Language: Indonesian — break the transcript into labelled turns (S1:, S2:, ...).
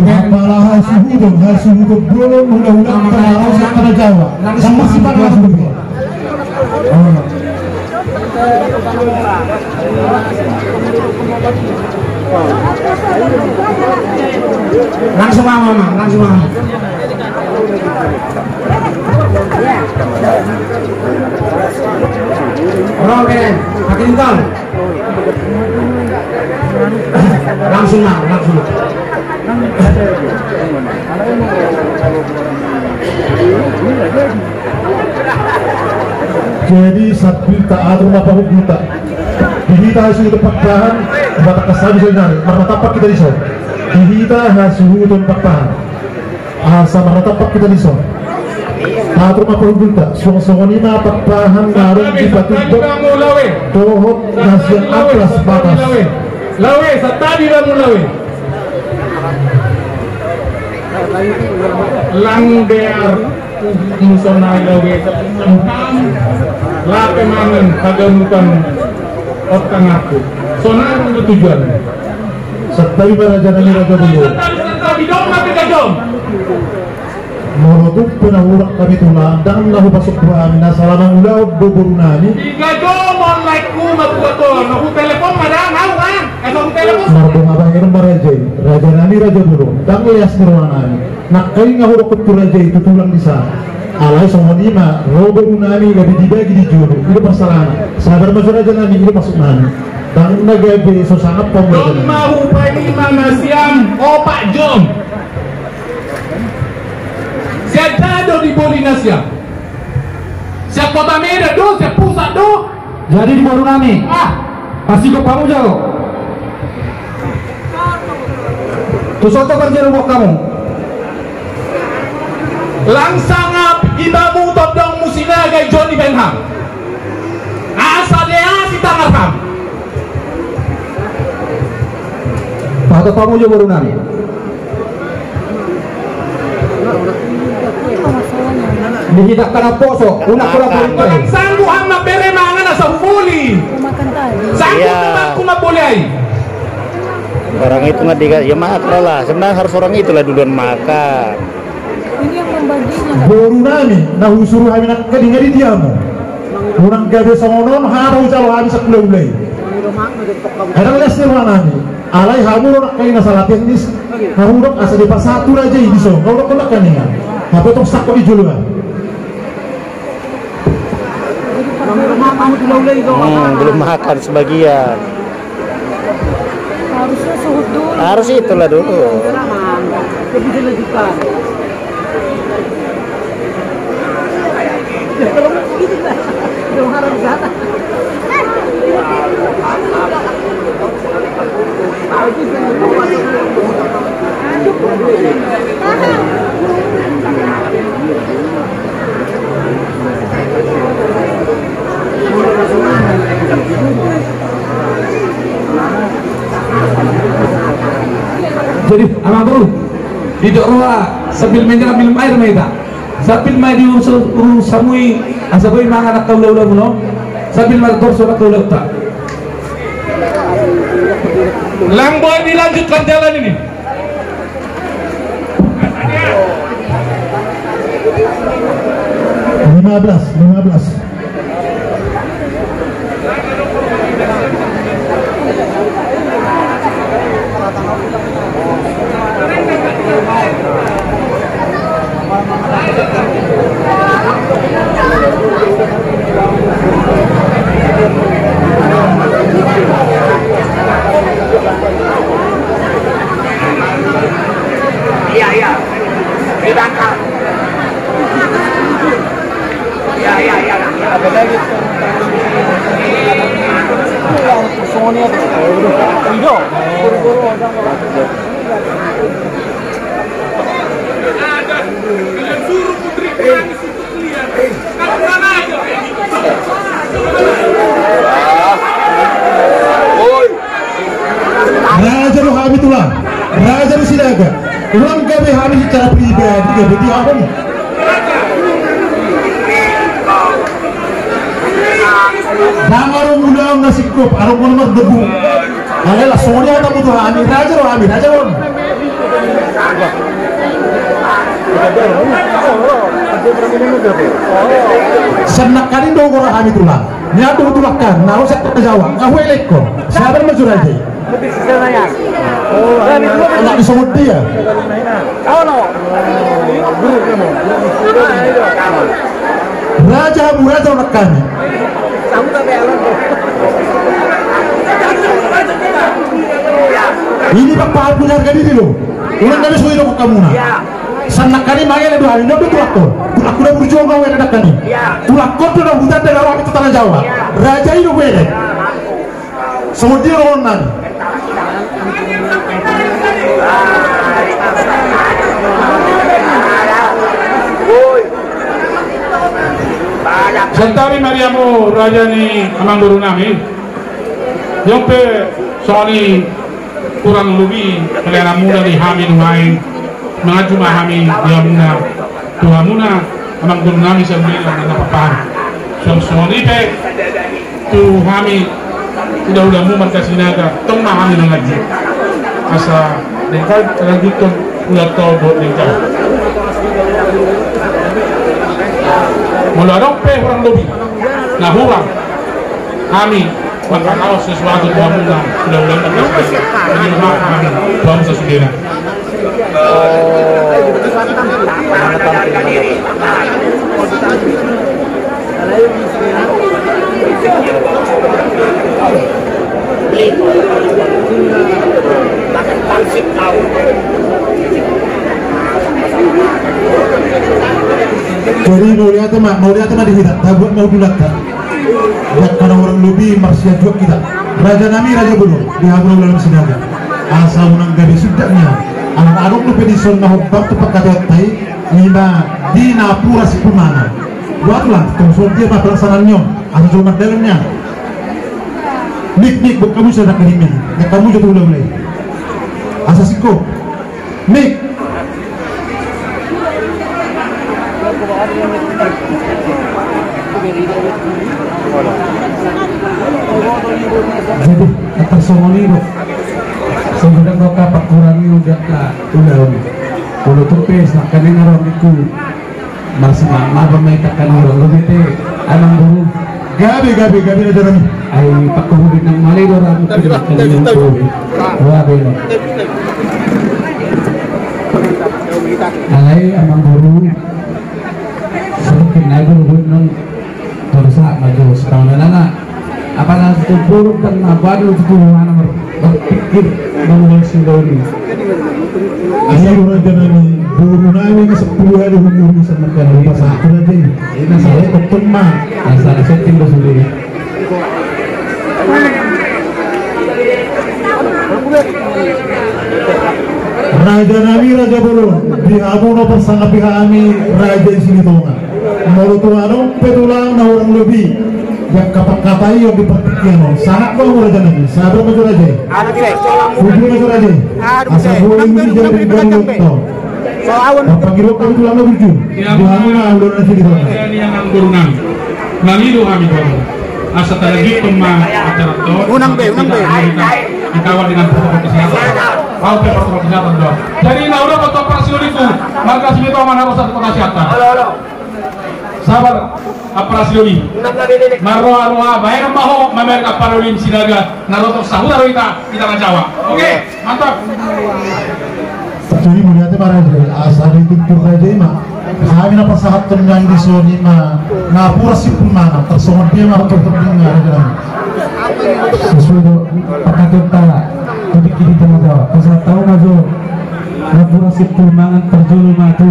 S1: malah suhu belum undang-undang tanah Jawa yang masih pada suhu. Langsung mama, langsung mama. Oke, pakai intal. Langsung mama, langsung. Jadi sabri tak ada apa kita. Dihita hasil tempat bahan, batak kesal bisa nyari. Marah tapak kita di sana. Dihita hasil tempat bahan. Asa marah tapak kita di sana. Tak ada apa kita. Song-songan ini apa bahan ngaruh di batu tohot nasihat atlas batas. Lawe, satadi ramu lawe. Lang dear musonai lawe engkam lape mangan kagamukan otang aku sonar untuk tujuan setai raja dulu setai dong tapi kajom morotuk penahurak kami tulang dan lahu pasuk buah nasalamang ulau boborunani kajom online ku makuator aku telepon madang aku kan aku telepon marbong abang irum raja nani raja dulu dan lias nirwanani nak kain ngahuruk ke raja itu tulang di sana alai sama lima robo unani lebih dibagi di juru itu masalah sabar masuk raja nani itu masuk nani dan nagabe so sangat pemerintah mau pani manasiam opak jom siap dado di Bolinasia siap kota Medan do siap pusat do jadi di baru nami pasti kok kamu jauh tuh soto kerja rumah kamu langsang ibamu todong musina gay Johnny Benham asa dia si tangarham pada kamu juga baru nani dihidak karena poso unak kurang politik sanggup hama bere mangan asa huli sanggup kuma boleh orang itu nggak dikasih ya makro lah sebenarnya harus orang itulah duluan makan ini yang membaginya baru nami nah usuruh kami nak kadang-kadang diamu orang gabe songonon harus jauh habis sekulai ada les ni orang nami alai hamu nak kain masalah teknis hamu dok asa di pas satu aja ini so kau dok nak kaningan apa tu stak kau dijual belum makan sebagian harusnya suhut dulu harus itulah dulu lebih dilanjutkan kalau begitu lah udah harap sana jadi anak tuh di doa sambil minum air mereka sambil main di samui asabai mangan nak kaulah muno sambil martor sorak kaulah tak lang boy dilanjutkan jalan ini lima belas iya ditangkap iya apa lagi semuanya itu ada suruh putri nangis untuk lihat kan aja Raja Rohami tulang Raja Sidaga ulang gabe hari secara pribadi gabe di apa nih Dangaru muda nasi kop arung nomor debu Ayolah soalnya kamu tuh Raja Rohami
S2: Senak kali dong orang kami tulang. Nyatu tulakkan, nah usah terjawab. Aku elekko. Siapa yang majur aja? Anak disebut dia. Raja Abu Raja unak kami. Ini pak pahal punya harga diri lo. Ulang kami sudah hidup kamu na. Sanak kali manggil dua hari, nanti tulakor. Tulak udah berjuang kau yang ada kami. Tulakor tu dah hutan dari orang itu tanah Jawa. Raja hidup welek. Semua dia orang nan.
S1: Sentari Mariamu Raja ni amang guru nami. Yang pe soalnya kurang lebih kalian muda di Hamin Wain mengaju mahami yang muna Tuhan muna amang guru nami sendiri dan apa soalnya pe tu Hami udah mu markas sinaga tong mahami mengaji asa dekat lanjutkan udah tahu buat dekat mula pe kurang lebih nah hurang kami maka kalau sesuatu Tuhan muna udah ini maaf kami Tuhan sesudahnya
S2: Jadi mau lihat mah dihidat, buat mau dulat tak? Buat karena orang lebih marsia juga kita. Raja nami raja belum, dihabul dalam sinaga. Asal unang gabi sudahnya. Anak-anak lu pedison mahubab tu pakai tai lima di napura si pemana. Buatlah, tunggu dia mah pelaksanaannya, asal cuma dalamnya. Nik buat kamu sudah kirimin, ya kamu juga udah mulai. Asal siko, Nik. Jadi kata somoni bu, sebenarnya kau kapak kurangi udah udah tupes nak kami orang itu masih mama bermainkan orang lebih teh anang buru gabi ada orang ay pakuhudin ng malay orang itu kami wah belok alay amang buru sedikit naik dulu nong terasa maju setahun nana apa nasi buruk dan apa dulu itu mana berpikir menguasai ini ayo raja nani buru nani ke 10 hari umur bisa makan lupa satu aja ini saya ketemu asal setting dulu sendiri raja nani raja bulu di amono bersama pihak kami raja di sini tonga mau tuano petulang na orang lebih yang kata-kata yang dipertikirkan sangat kau raja nani sabar maju raja uji maju raja asal boleh menjadi dari itu panggil kami tulang na uji di amono udah nasi di tonga
S1: ini yang guru nami nami do kami tahu asa talagi pemma acara to unang be dikawal dengan protokol kesehatan mau protokol kesehatan doang jadi naura foto operasi itu markas ini tahu mana harus satu kesehatan sabar operasi ini marwa bayar maho mamer kaparolim sinaga naroto sahur kita Jawa oke mantap
S2: jadi melihatnya para asal itu raja mah kami na pasahat tenggang di sini mah ngapura si pemana tersongot dia mah bertemu dengan sesuai pakatun tala jadi kini tengah Jawa pasal tahu maju ngapura si pemana terjulu matu